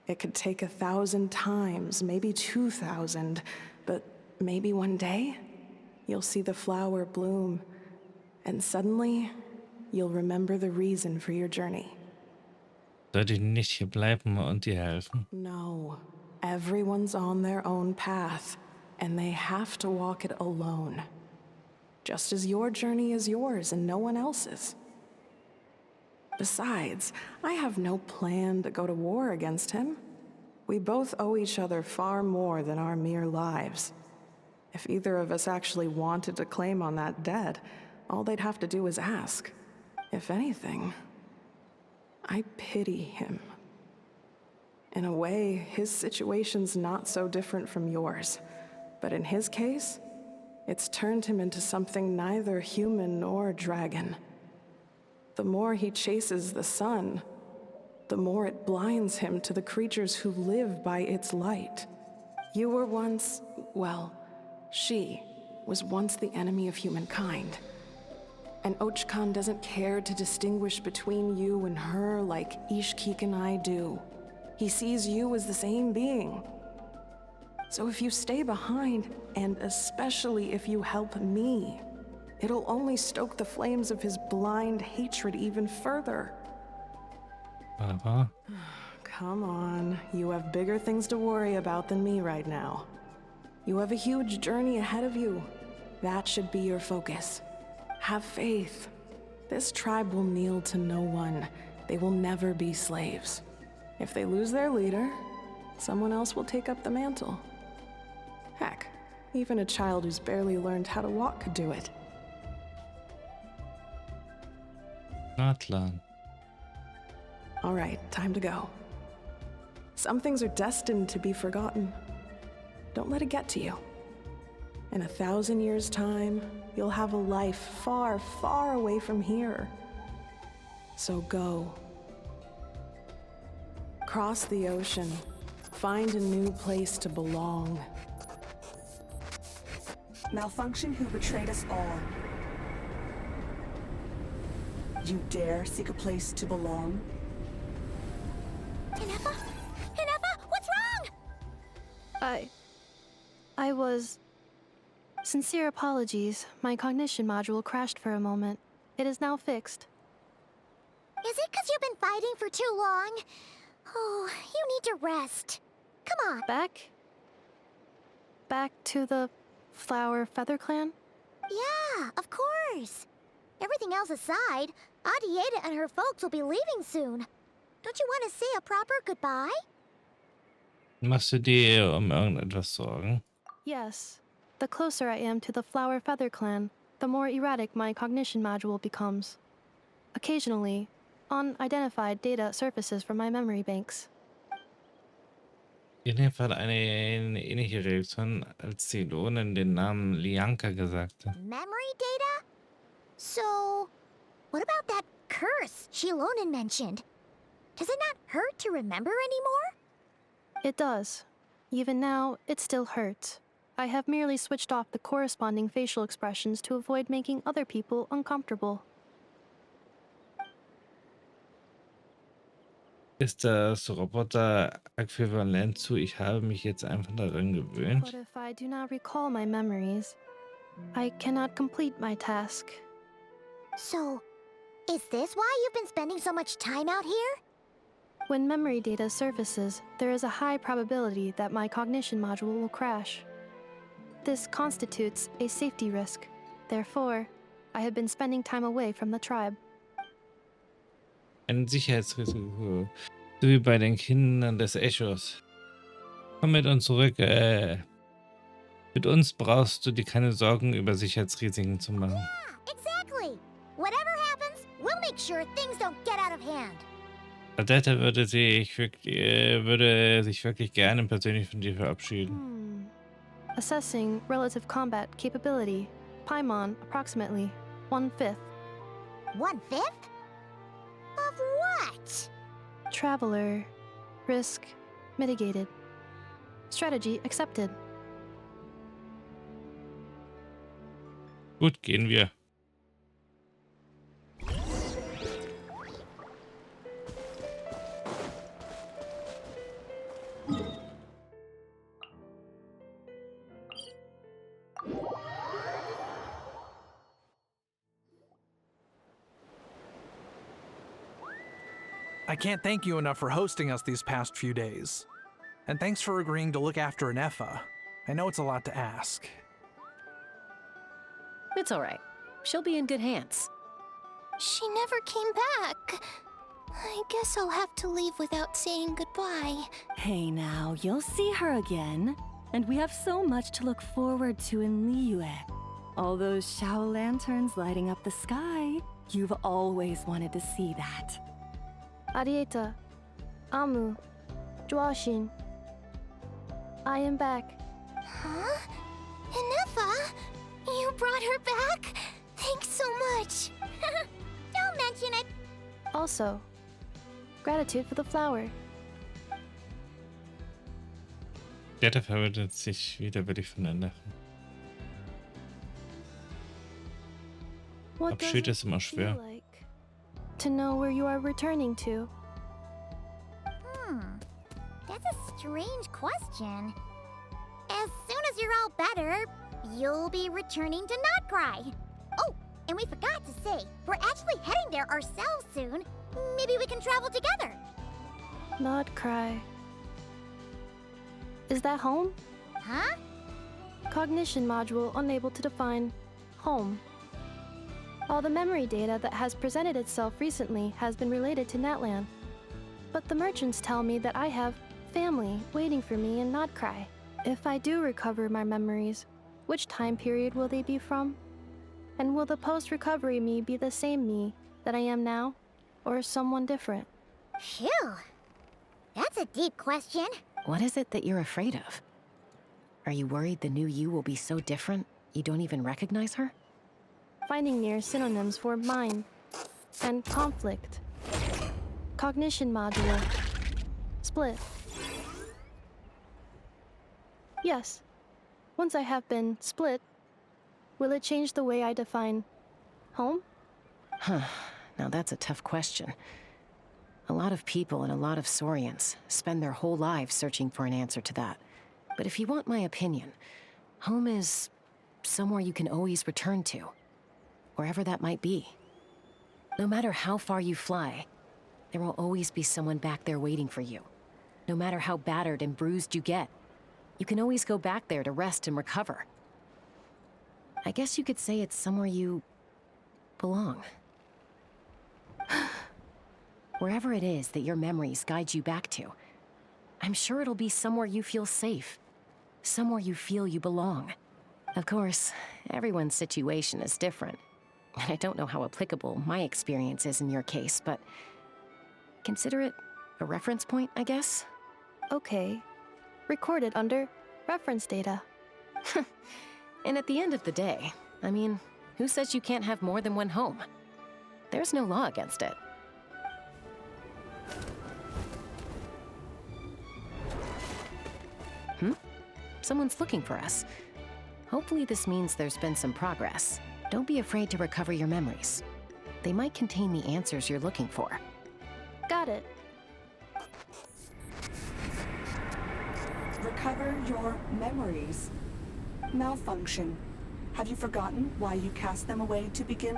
It could take 1,000 times, maybe 2,000, but maybe one day, you'll see the flower bloom, and suddenly, you'll remember the reason for your journey. Sollte ich nicht hier bleiben und dir helfen? No, everyone's on their own path, and they have to walk it alone. Just as your journey is yours and no one else's. Besides, I have no plan to go to war against him. We both owe each other far more than our mere lives. If either of us actually wanted to claim on that debt, all they'd have to do is ask. If anything, I pity him. In a way, his situation's not so different from yours. But in his case, it's turned him into something neither human nor dragon. The more he chases the sun, the more it blinds him to the creatures who live by its light. You were once, well, she was once the enemy of humankind. And Ochkan doesn't care to distinguish between you and her like Ishkik and I do. He sees you as the same being. So if you stay behind, and especially if you help me, it'll only stoke the flames of his blind hatred even further. Aber Come on, you have bigger things to worry about than me right now. You have a huge journey ahead of you. That should be your focus. Have faith. This tribe will kneel to no one. They will never be slaves. If they lose their leader, someone else will take up the mantle. Heck, even a child who's barely learned how to walk could do it. na klar. All right, time to go. Some things are destined to be forgotten. Don't let it get to you. In 1,000 years' time, you'll have a life far, far away from here. So go. Cross the ocean. Find a new place to belong. Malfunction who betrayed us all. You dare seek a place to belong? Hinefa? Hinefa, what's wrong? I was... Sincere apologies. My cognition module crashed for a moment. It is now fixed. Is it because you've been fighting for too long? Oh, you need to rest. Come on. Back to the Flower Feather Clan? Yeah, of course. Everything else aside, Adieta and her folks will be leaving soon. Don't you want to say a proper goodbye? Machst du dir irgendetwas Sorgen? Yes. The closer I am to the Flower Feather Clan, the more erratic my cognition module becomes. Occasionally, unidentified data surfaces from my memory banks. In dem Fall eine ähnliche Reaktion, als die Lohnen den Namen Lianka sagte. Memory data? So, what about that curse Shilonen mentioned? Does it not hurt to remember anymore? It does. Even now, it still hurts. I have merely switched off the corresponding facial expressions to avoid making other people uncomfortable. Ist das Roboter äquivalent zu ich habe mich jetzt einfach daran gewöhnt? But if I do not recall my memories, I cannot complete my task. So, is this why you've been spending so much time out here? When memory data surfaces, there is a high probability that my cognition module will crash. This constitutes a safety risk. Therefore, I have been spending time away from the tribe. Ein Sicherheitsrisiko, so wie bei den Kindern des Echos. Komm mit uns zurück. Mit uns brauchst du dir keine Sorgen über Sicherheitsrisiken zu machen. Yeah, exactly. Whatever happens, we'll make sure things don't get out of hand. Adetta würde sich wirklich gerne persönlich von dir verabschieden. Assessing relative combat capability. Paimon, approximately 1/5. 1/5? Of what? Traveler. Risk mitigated. Strategy accepted. Gut, gehen wir. I can't thank you enough for hosting us these past few days. And thanks for agreeing to look after Anefa. I know it's a lot to ask. It's all right. She'll be in good hands. She never came back. I guess I'll have to leave without saying goodbye. Hey now, you'll see her again. And we have so much to look forward to in Liyue. All those Shao lanterns lighting up the sky. You've always wanted to see that. Adieta. Amu. Joashin. I am back. Huh? Anefa? You brought her back? Thanks so much. Don't mention it. Also, gratitude for the flower. Der verwendet sich widerwillig voneinander. What Abschied does ist immer it schwer. feel like to know where you are returning to? That's a strange question. As soon as you're all better, you'll be returning to Not Cry. Oh, and we forgot to say, we're actually heading there ourselves soon. Maybe we can travel together. Not cry. Is that home? Huh? Cognition module unable to define home. All the memory data that has presented itself recently has been related to Natlan. But the merchants tell me that I have family waiting for me in Not Cry. If I do recover my memories, which time period will they be from? And will the post-recovery me be the same me that I am now, or someone different? Phew. That's a deep question. What is it that you're afraid of? Are you worried the new you will be so different you don't even recognize her? Finding near synonyms for mine and conflict. Cognition module. Split. Yes. Once I have been split, will it change the way I define home? Huh. Now that's a tough question. A lot of people and a lot of Saurians spend their whole lives searching for an answer to that. But if you want my opinion, home is somewhere you can always return to. Wherever that might be. No matter how far you fly, there will always be someone back there waiting for you. No matter how battered and bruised you get, you can always go back there to rest and recover. I guess you could say it's somewhere you belong. Wherever it is that your memories guide you back to, I'm sure it'll be somewhere you feel safe, somewhere you feel you belong. Of course, everyone's situation is different, and I don't know how applicable my experience is in your case, but consider it a reference point, I guess? Okay. Recorded under reference data. And at the end of the day, I mean, who says you can't have more than one home? There's no law against it. Someone's looking for us. Hopefully this means there's been some progress. Don't be afraid to recover your memories. They might contain the answers you're looking for. Got it. Recover your memories. Malfunction. Have you forgotten why you cast them away to begin?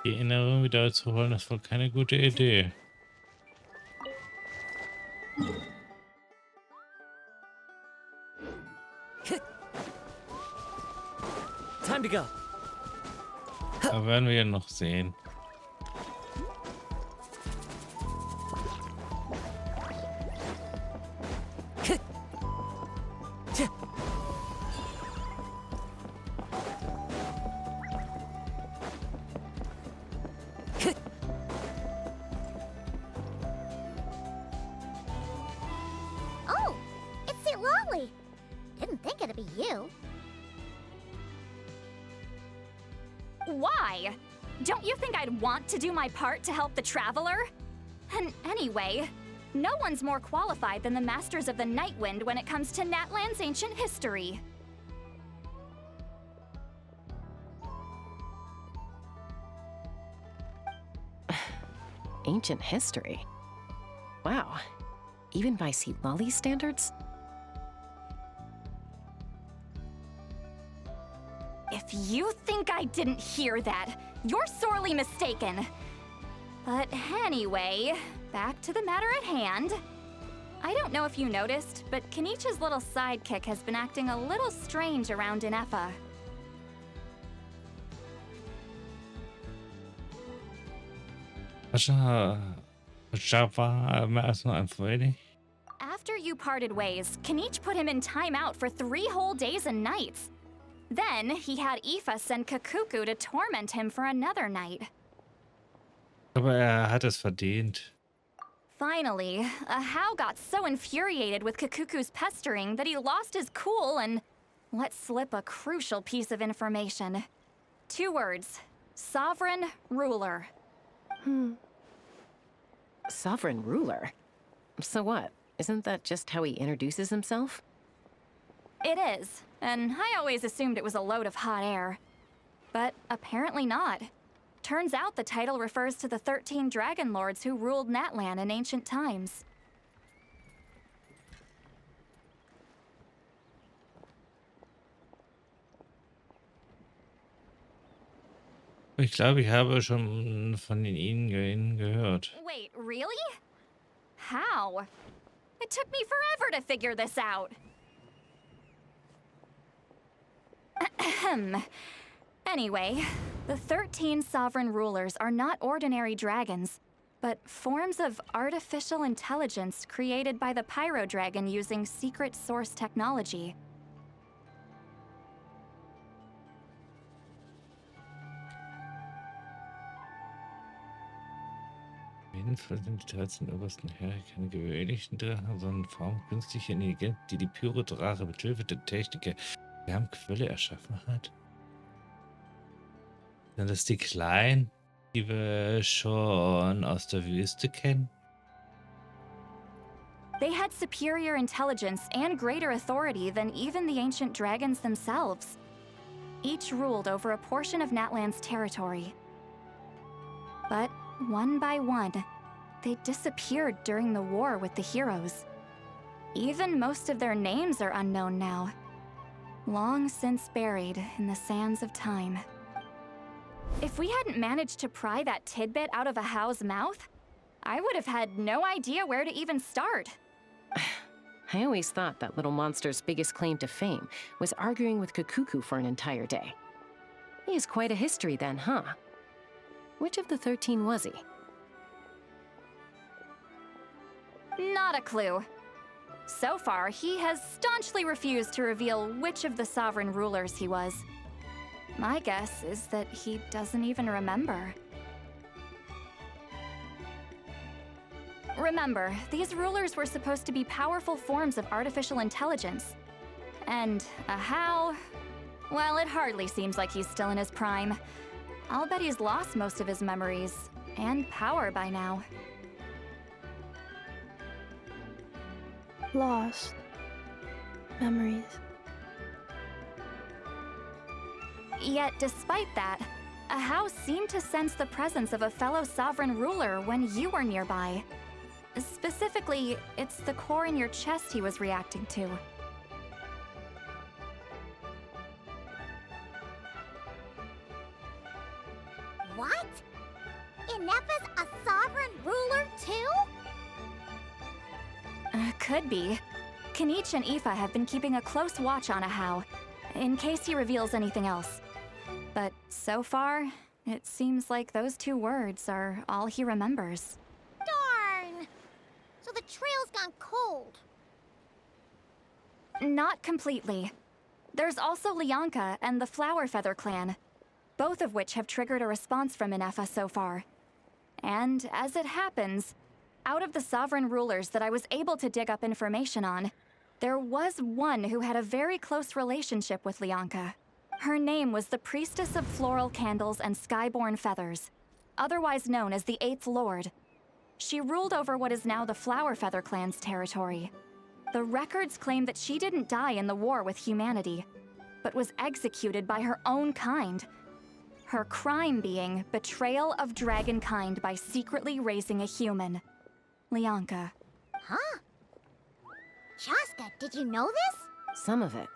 Die Erinnerung wieder zu holen, ist wohl keine gute Idee. Time to go. Da werden wir ja noch sehen. Oh, it's St. Lolly. Didn't think it'd be you. Why? Don't you think I'd want to do my part to help the Traveler? And anyway, no one's more qualified than the Masters of the Night Wind when it comes to Natlan's ancient history. Ancient history? Wow. Even by St. Lolly's standards? If you think I didn't hear that, you're sorely mistaken. But anyway, back to the matter at hand. I don't know if you noticed, but Kenichi's little sidekick has been acting a little strange around Inefa. Java mehr als nur ein Freude. After you parted ways, Kenich put him in timeout for 3 whole days and nights. Then he had Aoife send Kakuku to torment him for another night. Aber hat es verdient. Finally, Ahau got so infuriated with Kakuku's pestering that he lost his cool and let slip a crucial piece of information. 2 words. Sovereign ruler. Sovereign ruler? So what? Isn't that just how he introduces himself? It is, and I always assumed it was a load of hot air. But apparently not. Turns out the title refers to the 13 dragon lords who ruled Natlan in ancient times. Ich glaube, ich habe schon von ihnen gehört. Wait, really? How? It took me forever to figure this out. Anyway, the 13 sovereign rulers are not ordinary dragons, but forms of artificial intelligence created by the Pyro Dragon using secret source technology. Jedenfalls sind die 13 obersten Herren keine gewöhnlichen Drachen, sondern Formen künstlicher Intelligenz, die die pure Drache mit Hilfe der Techniker Wärmquelle erschaffen hat. Sind das die Kleinen, die wir schon aus der Wüste kennen? They had superior intelligence and greater authority than even the ancient dragons themselves. Each ruled over a portion of Natlan's territory. But one by one, they disappeared during the war with the heroes. Even most of their names are unknown now, long since buried in the sands of time. If we hadn't managed to pry that tidbit out of Ahau's mouth, I would have had no idea where to even start. I always thought that little monster's biggest claim to fame was arguing with Kakuku for an entire day. He has quite a history then, huh? Which of the 13 was he? Not a clue. So far, he has staunchly refused to reveal which of the sovereign rulers he was. My guess is that he doesn't even remember. Remember, these rulers were supposed to be powerful forms of artificial intelligence. And how? Well, it hardly seems like he's still in his prime. I'll bet he's lost most of his memories and power by now. Lost. Memories. Yet, despite that, Ahau seemed to sense the presence of a fellow sovereign ruler when you were nearby. Specifically, it's the core in your chest he was reacting to. What? Inepa's a sovereign ruler too? Could be. Kanich and Aoife have been keeping a close watch on Ahau, in case he reveals anything else. But so far, it seems like those 2 words are all he remembers. Darn! So the trail's gone cold. Not completely. There's also Lianka and the Flower Feather clan, both of which have triggered a response from Inepa so far. And as it happens, out of the sovereign rulers that I was able to dig up information on, there was one who had a very close relationship with Lianka. Her name was the Priestess of Floral Candles and Skyborn Feathers, otherwise known as the 8th Lord. She ruled over what is now the Flower Feather clan's territory. The records claim that she didn't die in the war with humanity, but was executed by her own kind. Her crime being betrayal of dragonkind by secretly raising a human. Lianka. Huh? Shaska, did you know this? Some of it.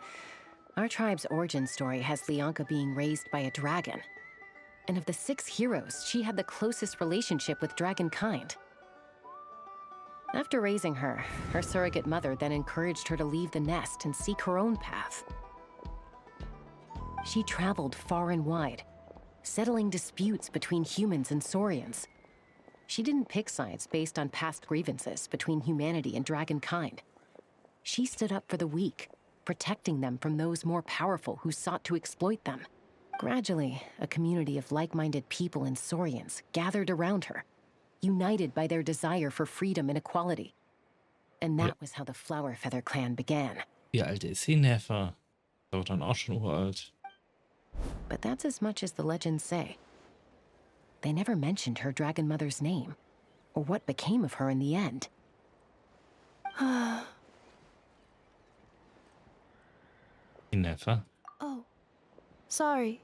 Our tribe's origin story has Lianka being raised by a dragon. And of the 6 heroes, she had the closest relationship with dragonkind. After raising her, her surrogate mother then encouraged her to leave the nest and seek her own path. She traveled far and wide, settling disputes between humans and Saurians. She didn't pick sides based on past grievances between humanity and dragonkind. She stood up for the weak, protecting them from those more powerful who sought to exploit them. Gradually, a community of like-minded people and Saurians gathered around her, united by their desire for freedom and equality. And that was how the Flower Feather clan began. Wie alt ist sie, Neffa? Doch dann auch schon uralt. But that's as much as the legends say. They never mentioned her dragon mother's name, or what became of her in the end. Neffa? Oh, sorry.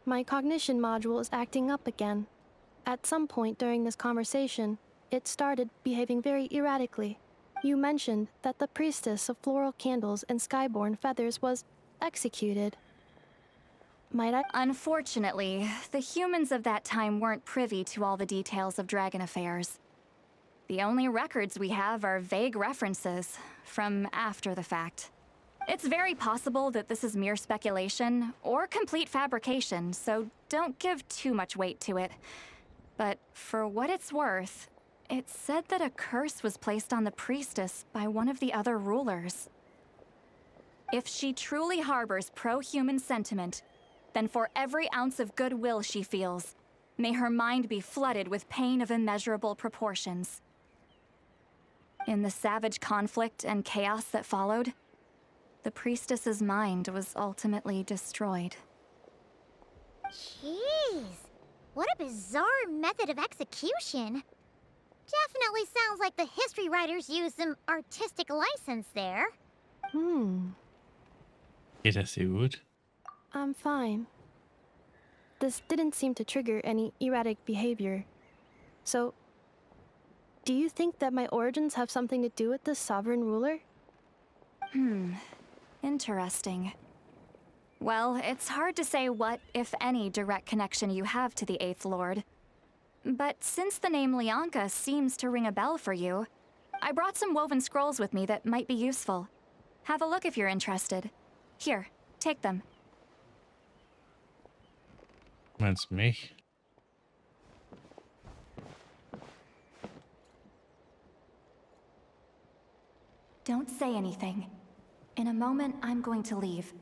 My cognition module is acting up again. At some point during this conversation, it started behaving very erratically. You mentioned that the priestess of floral candles and skyborn feathers was executed. Might I? Unfortunately, the humans of that time weren't privy to all the details of dragon affairs. The only records we have are vague references from after the fact. It's very possible that this is mere speculation or complete fabrication, so don't give too much weight to it. But for what it's worth, it's said that a curse was placed on the priestess by one of the other rulers. If she truly harbors pro-human sentiment, then for every ounce of goodwill she feels, may her mind be flooded with pain of immeasurable proportions. In the savage conflict and chaos that followed, the priestess's mind was ultimately destroyed. Jeez, what a bizarre method of execution. Definitely sounds like the history writers used some artistic license there. Geht das dir gut? I'm fine. This didn't seem to trigger any erratic behavior. So, do you think that my origins have something to do with this sovereign ruler? Interesting. Well, it's hard to say what, if any, direct connection you have to the 8th Lord. But since the name Lianka seems to ring a bell for you, I brought some woven scrolls with me that might be useful. Have a look if you're interested. Here, take them. Meinst mich? Don't say anything. In a moment, I'm going to leave.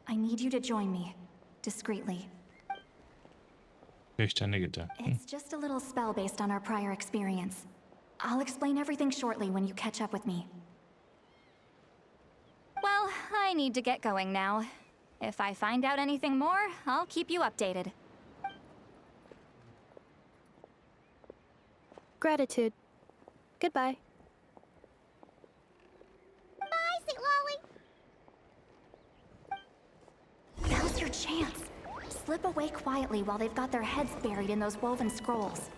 I need you to join me, discreetly. Deine Gedanken. It's just a little spell based on our prior experience. I'll explain everything shortly when you catch up with me. Well, I need to get going now. If I find out anything more, I'll keep you updated. Gratitude. Goodbye. Bye, Sweet Lolly. Now's your chance. Slip away quietly while they've got their heads buried in those woven scrolls.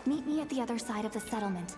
Meet me at the other side of the settlement.